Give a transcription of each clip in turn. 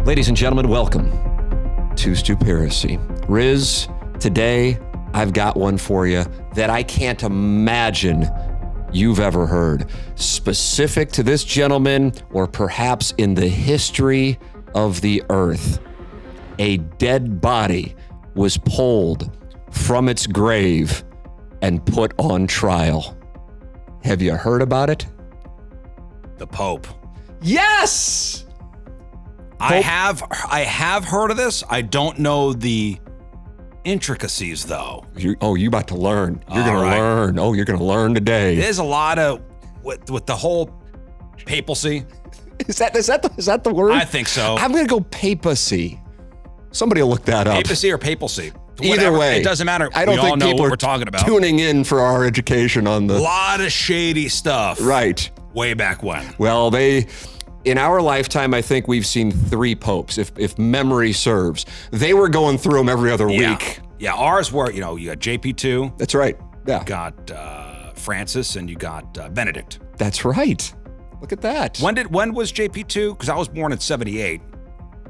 Ladies and gentlemen, welcome to Stupiracy. Riz, today I've got one for you that I can't imagine you've ever heard. Specific to this gentleman, or perhaps in the history of the earth, a dead body was pulled from its grave and put on trial. Have you heard about it? The Pope. Yes! I have heard of this. I don't know the intricacies, though. You about to learn. You're going to learn. Oh, you're going to learn today. There's a lot of, with the whole papacy. Is that the word? I think so. I'm going to go papacy. Somebody will look that up. Papacy or papacy. Either way. It doesn't matter. I don't we all think know people what are we're talking about. Tuning in for our education on the... A lot of shady stuff. Right. Way back when. Well, in our lifetime, I think we've seen 3 popes, if memory serves. They were going through them every other week. Yeah, ours were, you got JP2. That's right. Yeah. You got Francis and you got Benedict. That's right. Look at that. When was JP2? Because I was born in 78.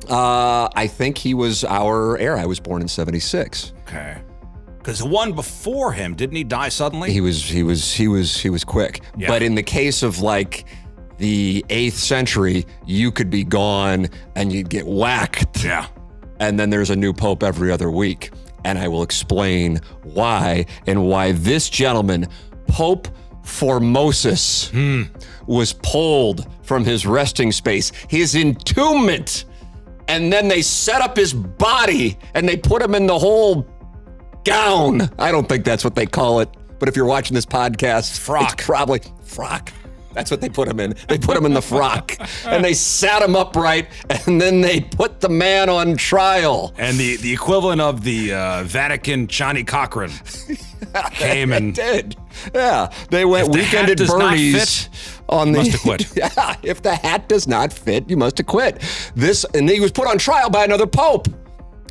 I think he was our heir. I was born in 76. Okay. Because the one before him, didn't he die suddenly? He was quick. Yeah. But in the case of like the 8th century, you could be gone and you'd get whacked. Yeah. And then there's a new pope every other week. And I will explain why, and why this gentleman, Pope Formosus, was pulled from his resting space, his entombment. And then they set up his body and they put him in the whole gown. I don't think that's what they call it. But if you're watching this podcast, frock. It's probably frock. That's what they put him in. They put him in the frock and they sat him upright and then they put the man on trial. And the equivalent of the Vatican Johnny Cochran came and did. Yeah, they went weekend at Bernie's on the. Must have quit. Yeah, if the hat does not fit, you must have quit. And he was put on trial by another pope.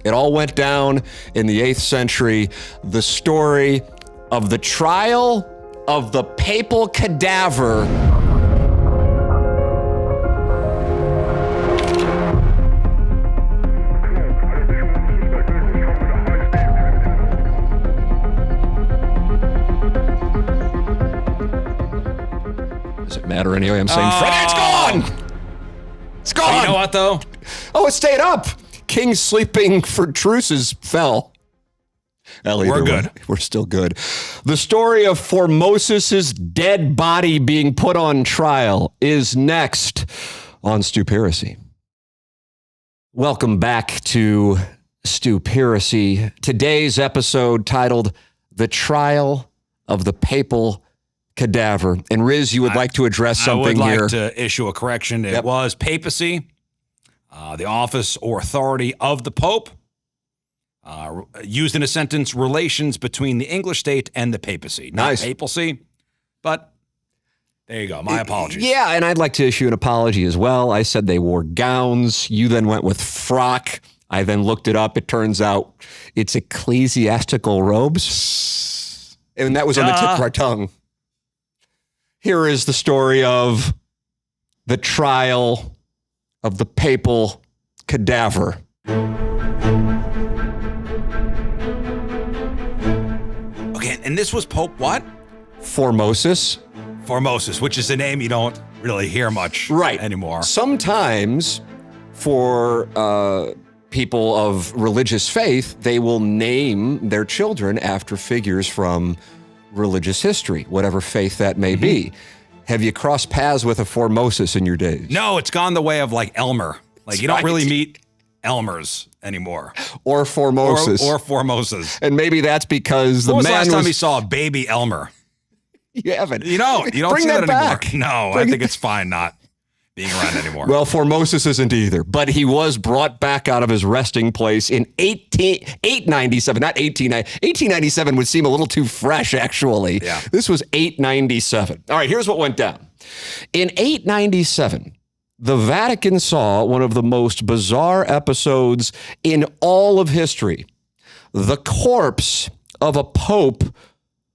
It all went down in the 8th century. The story of the trial of the papal cadaver. Does it matter anyway? I'm saying, it's gone! It's gone! You know what, though? Oh, it stayed up! King sleeping for truces fell. We're good. We're still good. The story of Formosus's dead body being put on trial is next on Stupiracy. Welcome back to Stupiracy. Today's episode titled "The Trial of the Papal Cadaver." And Riz, you would like to address something here. I would like to issue a correction. It was papacy, the office or authority of the Pope. Used in a sentence, relations between the English state and the papacy. Not papacy, but there you go. My apologies. Yeah, and I'd like to issue an apology as well. I said they wore gowns. You then went with frock. I then looked it up. It turns out it's ecclesiastical robes. And that was on the tip of our tongue. Here is the story of the trial of the papal cadaver. And this was Pope what? Formosus, which is a name you don't really hear much anymore. Sometimes for people of religious faith, they will name their children after figures from religious history, whatever faith that may be. Have you crossed paths with a Formosus in your days? No, it's gone the way of like Elmer. Like you don't really meet Elmers anymore. Or Formosus. Or Formosus. And maybe that's because when was the last time you saw a baby Elmer? You haven't. You don't Bring see that back. Anymore. No, I think it's fine not being around anymore. Well, Formosus isn't either, but he was brought back out of his resting place in 897, not 1897 would seem a little too fresh, actually. Yeah. This was 897. All right, here's what went down. In 897, the Vatican saw one of the most bizarre episodes in all of history. The corpse of a pope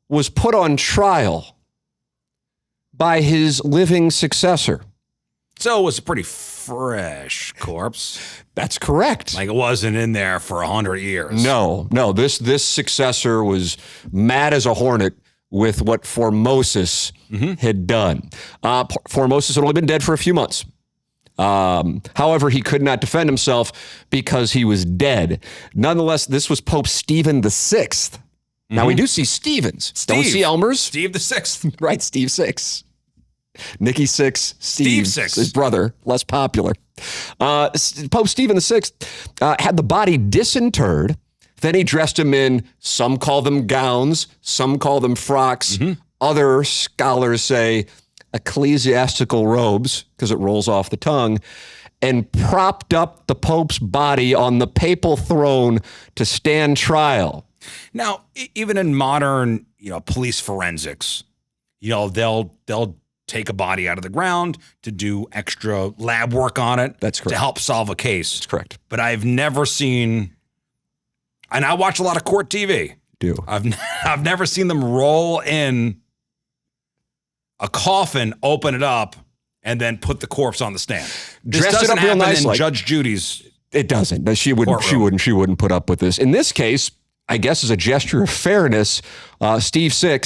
was put on trial by his living successor. So it was a pretty fresh corpse. That's correct. Like it wasn't in there for 100 years. No. This successor was mad as a hornet with what Formosus had done. Formosus had only been dead for a few months. However, he could not defend himself because he was dead. Nonetheless, this was Pope Stephen VI. Now, we do see Stevens. Don't see Elmers. Steve the Sixth. Right, Steve VI. Nicky VI, Steve VI. His brother, less popular. Pope Stephen VI had the body disinterred. Then he dressed him in, some call them gowns, some call them frocks. Other scholars say ecclesiastical robes, because it rolls off the tongue, and propped up the Pope's body on the papal throne to stand trial. Now, even in modern, police forensics, they'll take a body out of the ground to do extra lab work on it. That's correct. To help solve a case. That's correct. But I've never seen, and I watch a lot of court TV. I've never seen them roll in a coffin, open it up, and then put the corpse on the stand. This Dress doesn't it up real happen nice, in Judge Judy's. It doesn't. She wouldn't put up with this. In this case, I guess as a gesture of fairness, Steve VI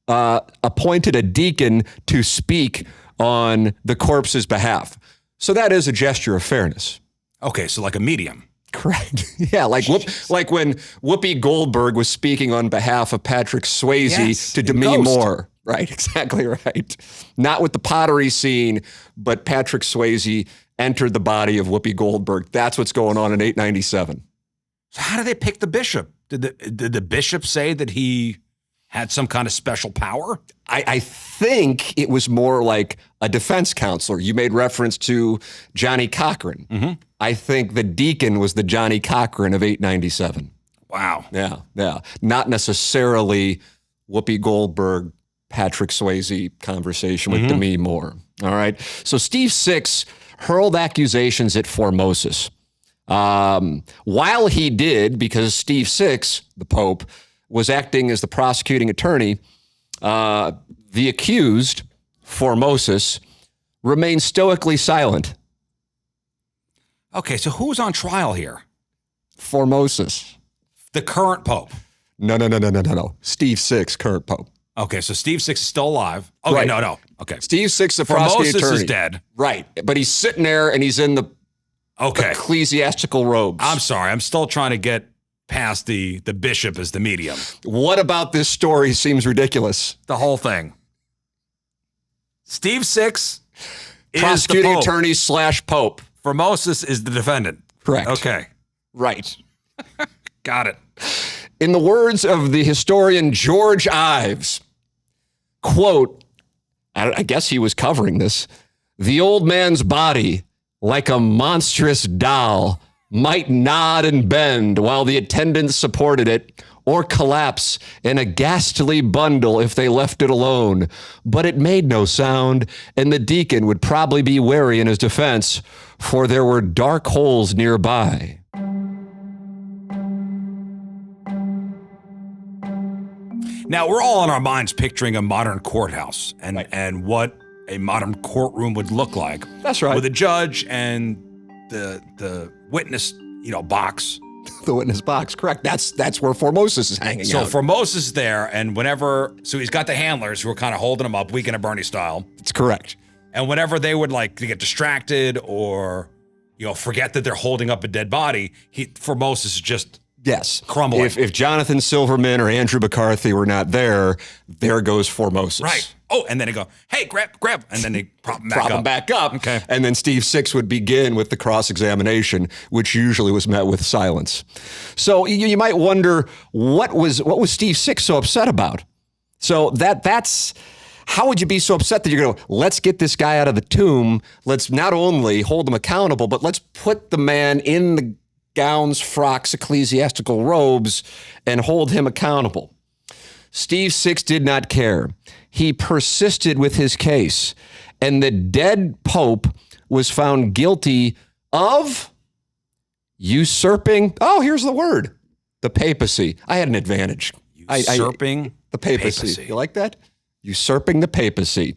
appointed a deacon to speak on the corpse's behalf. So that is a gesture of fairness. Okay, so like a medium. Correct. Yeah, like when Whoopi Goldberg was speaking on behalf of Patrick Swayze to Demi Moore. Right, exactly right. Not with the pottery scene, but Patrick Swayze entered the body of Whoopi Goldberg. That's what's going on in 897. So how did they pick the bishop? Did the bishop say that he had some kind of special power? I think it was more like a defense counselor. You made reference to Johnny Cochran. I think the deacon was the Johnny Cochran of 897. Wow. Yeah. Not necessarily Whoopi Goldberg, Patrick Swayze conversation with Demi Moore. All right. So Steve VI hurled accusations at Formosus. While he did, because Steve VI, the Pope, was acting as the prosecuting attorney, the accused, Formosus, remained stoically silent. Okay, so who's on trial here? Formosus. The current Pope? No. Steve VI, current Pope. Okay, so Steve VI is still alive. Okay, right. No. Okay. Steve VI, the prosecuting attorney. Formosus is dead. Right, but he's sitting there and he's in the ecclesiastical robes. I'm sorry, I'm still trying to get past the bishop as the medium. What about this story seems ridiculous? The whole thing. Steve VI is prosecuting the Pope. Attorney / Pope. Formosus is the defendant. Correct. Okay. Right. Got it. In the words of the historian George Ives, quote, I guess he was covering this, the old man's body, like a monstrous doll, might nod and bend while the attendants supported it, or collapse in a ghastly bundle if they left it alone. But it made no sound, and the deacon would probably be wary in his defense, for there were dark holes nearby. Now, we're all in our minds picturing a modern courthouse and what a modern courtroom would look like. That's right. With a judge and the witness, box. The witness box, correct. That's where Formosus is hanging out. So Formosus is there, and so he's got the handlers who are kind of holding him up, Weekend at Bernie style. That's correct. And whenever they would to get distracted or, forget that they're holding up a dead body, Formosus is just crumbling. If Jonathan Silverman or Andrew McCarthy were not there goes Formosus. Right. Oh, and then they go, hey, grab. And then they prop him back up. Okay. And then Steve VI would begin with the cross-examination, which usually was met with silence. So you might wonder, what was Steve VI so upset about? So that's, how would you be so upset that you're going to, let's get this guy out of the tomb. Let's not only hold him accountable, but let's put the man in the gowns, frocks, ecclesiastical robes, and hold him accountable. Steve VI did not care. He persisted with his case, and the dead Pope was found guilty of usurping. Oh, here's the word. The papacy. I had an advantage. Usurping the papacy. You like that? Usurping the papacy.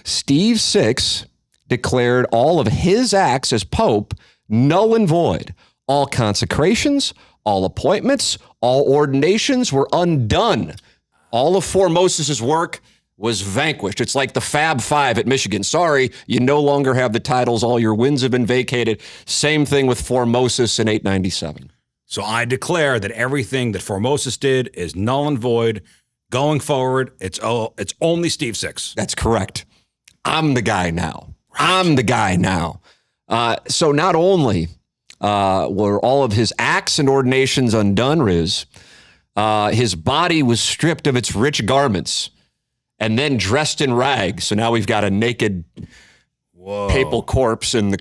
Steve VI declared all of his acts as Pope null and void. All consecrations, all appointments, all ordinations were undone. All of Formosus's work was vanquished. It's like the Fab Five at Michigan. Sorry, you no longer have the titles. All your wins have been vacated. Same thing with Formosus in 897. So I declare that everything that Formosus did is null and void. Going forward, it's only Steve Six. That's correct. I'm the guy now. I'm the guy now. So not only were all of his acts and ordinations undone, Riz, his body was stripped of its rich garments and then dressed in rags. So now we've got a naked papal corpse in the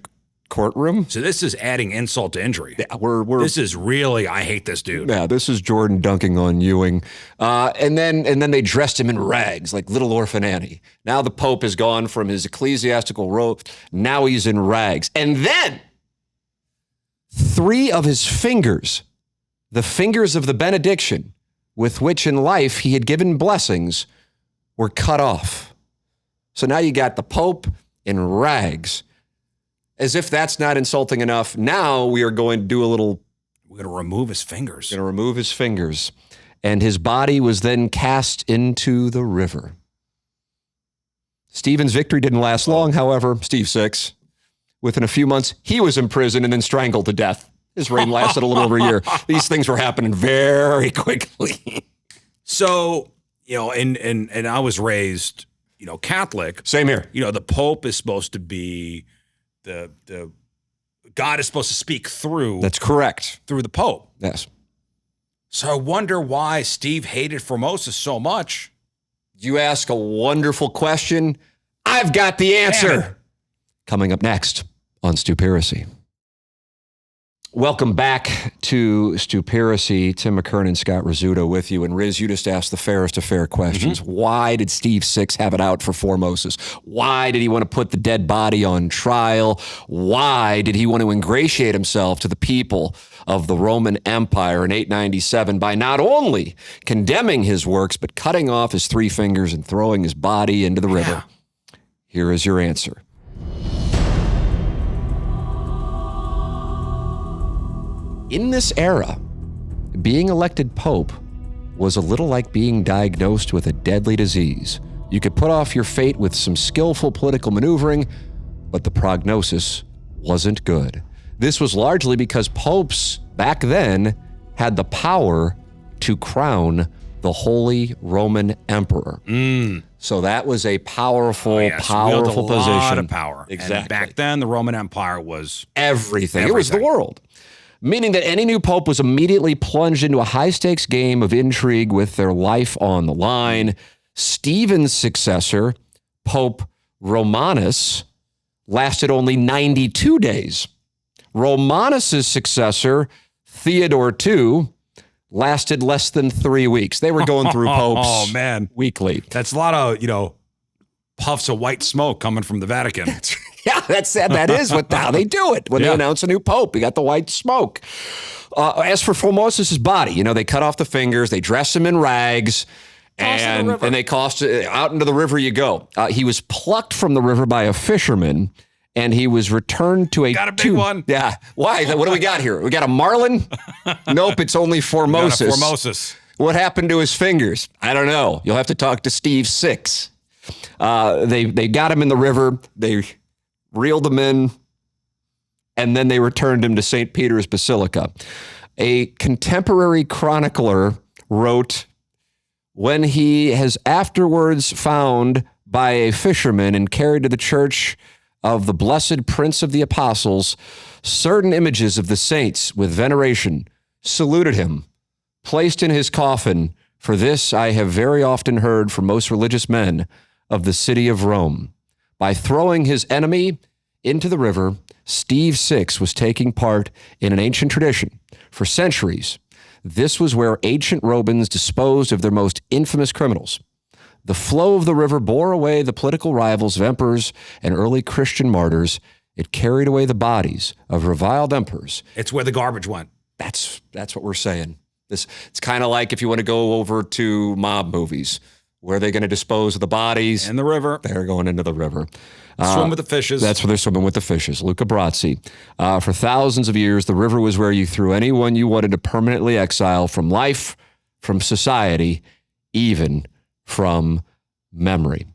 courtroom. So this is adding insult to injury. Yeah, this is really, I hate this dude. Yeah, this is Jordan dunking on Ewing. And then they dressed him in rags like little orphan Annie. Now the Pope has gone from his ecclesiastical robe. Now he's in rags. And then 3 of his fingers, the fingers of the benediction with which in life he had given blessings, were cut off. So now you got the Pope in rags. As if that's not insulting enough, now we are going to do a little... We're going to remove his fingers. Going to remove his fingers. And his body was then cast into the river. Stephen's victory didn't last long, however, Steve Six. Within a few months, he was imprisoned and then strangled to death. His reign lasted a little over a year. These things were happening very quickly. So, and I was raised, Catholic. Same here. The Pope is supposed to be... The God is supposed to speak through. That's correct. Through the Pope. Yes. So I wonder why Steve hated Formosus so much. You ask a wonderful question. I've got the answer. Coming up next on Stupiracy. Welcome back to Stupiracy. Tim McKernan and Scott Rizzuto with you. And Riz, you just asked the fairest of fair questions. Mm-hmm. Why did Steve Six have it out for Formosus? Why did he want to put the dead body on trial? Why did he want to ingratiate himself to the people of the Roman Empire in 897 by not only condemning his works, but cutting off his 3 fingers and throwing his body into the river? Here is your answer. In this era, being elected Pope was a little like being diagnosed with a deadly disease. You could put off your fate with some skillful political maneuvering, but the prognosis wasn't good. This was largely because popes back then had the power to crown the Holy Roman Emperor. So that was a powerful position. A lot of power. Exactly. And back then, the Roman Empire was everything. It was the world. Meaning that any new pope was immediately plunged into a high-stakes game of intrigue with their life on the line. Stephen's successor, Pope Romanus, lasted only 92 days. Romanus's successor, Theodore II, lasted less than 3 weeks. They were going through popes weekly. That's a lot of, puffs of white smoke coming from the Vatican. That is how they do it. When they announce a new pope, you got the white smoke. As for Formosus' body, they cut off the fingers, they dress him in rags, and they tossed it out into the river you go. He was plucked from the river by a fisherman, and he was returned to a got a big one. Yeah. Why? What do we got here? We got a marlin? Nope, it's only Formosus. Formosus. What happened to his fingers? I don't know. You'll have to talk to Steve Six. They got him in the river. They reeled him in, and then they returned him to St. Peter's Basilica. A contemporary chronicler wrote, when he has afterwards found by a fisherman and carried to the church of the blessed Prince of the Apostles certain images of the saints with veneration, saluted him, placed in his coffin. For this I have very often heard from most religious men of the city of Rome. By throwing his enemy into the river, Steve Six was taking part in an ancient tradition. For centuries, this was where ancient Romans disposed of their most infamous criminals. The flow of the river bore away the political rivals of emperors and early Christian martyrs. It carried away the bodies of reviled emperors. It's where the garbage went. That's what we're saying. It's kind of like if you want to go over to mob movies, Where are they going to dispose of the bodies? In the river. They're going into the river. Swim with the fishes. That's where they're swimming with the fishes. Luca Brasi. For thousands of years, the river was where you threw anyone you wanted to permanently exile from life, from society, even from memory.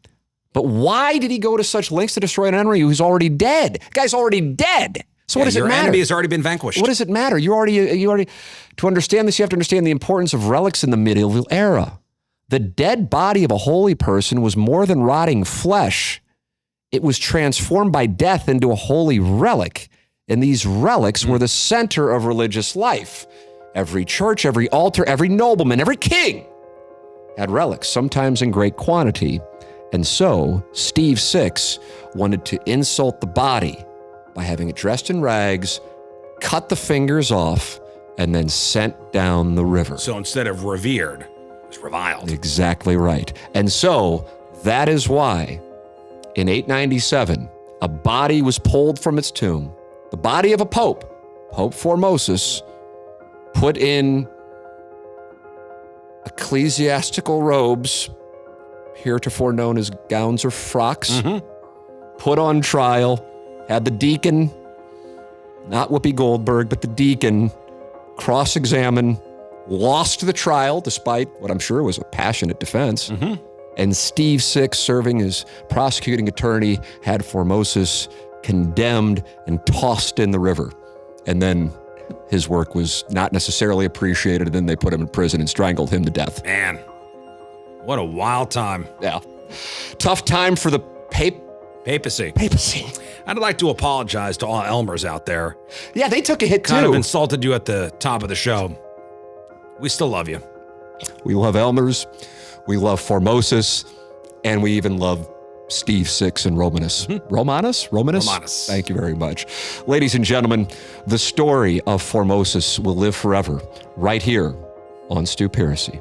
But why did he go to such lengths to destroy an enemy who's already dead? The guy's already dead. So what does it matter? Your enemy has already been vanquished. What does it matter? You already. To understand this, you have to understand the importance of relics in the medieval era. The dead body of a holy person was more than rotting flesh. It was transformed by death into a holy relic. And these relics were the center of religious life. Every church, every altar, every nobleman, every king had relics, sometimes in great quantity. And so Steve VI wanted to insult the body by having it dressed in rags, cut the fingers off, and then sent down the river. So instead of revered, it was reviled. Exactly right. And so that is why in 897, a body was pulled from its tomb, the body of a pope, Pope Formosus, put in ecclesiastical robes, heretofore known as gowns or frocks, put on trial, had the deacon, not Whoopi Goldberg, but the deacon, cross-examine, lost the trial despite what I'm sure was a passionate defense. And Steve VI, serving as prosecuting attorney, had Formosus condemned and tossed in the river. And then his work was not necessarily appreciated, and then they put him in prison and strangled him to death. Man, what a wild time. Yeah. Tough time for the papacy. Papacy. I'd like to apologize to all Elmers out there. Yeah, they took a hit too. Kind of insulted you at the top of the show. We still love you. We love Elmers. We love Formosus. And we even love Steve VI and Romanus. Romanus? Thank you very much. Ladies and gentlemen, the story of Formosus will live forever right here on Stupiracy.